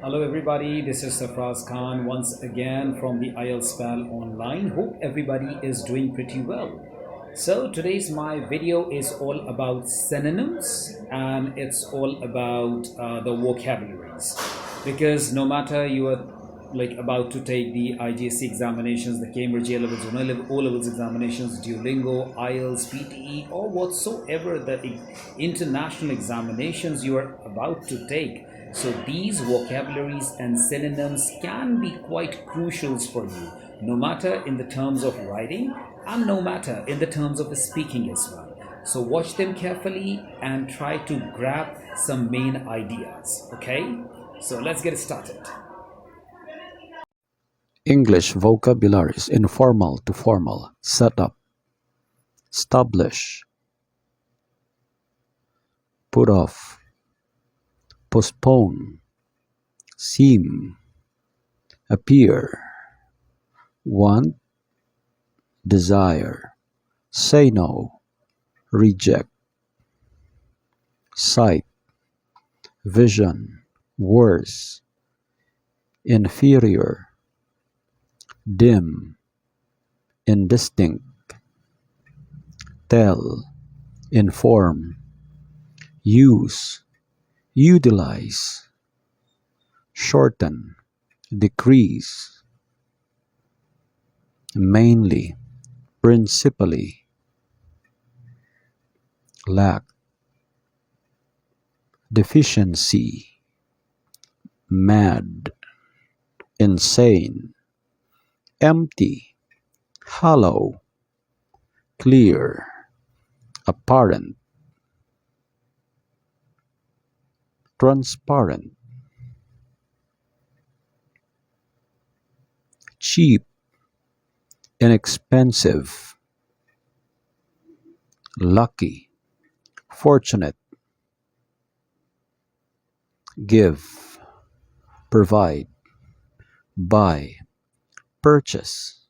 Hello everybody, this is Sarfaraz Khan once again from the IELTS PAL Online. Hope everybody is doing pretty well. So today's my video is all about synonyms and it's all about the vocabularies, because no matter you are about to take the IGCSE examinations, the Cambridge A levels, O levels examinations, Duolingo, IELTS, PTE, or whatsoever the international examinations you are about to take. So these vocabularies and synonyms can be quite crucial for you, no matter in the terms of writing and no matter in the terms of speaking as well. So watch them carefully and try to grab some main ideas. Okay, so let's get started. English vocabularies: informal to formal, set up, establish, put off, postpone, seem, appear, want, desire, say no, reject, sight, vision, worse, inferior, dim, indistinct, tell, inform, use, utilize, shorten, decrease, mainly, principally, lack, deficiency, mad, insane, empty, hollow, clear, apparent, transparent, cheap, inexpensive, lucky, fortunate, give, provide, buy, purchase,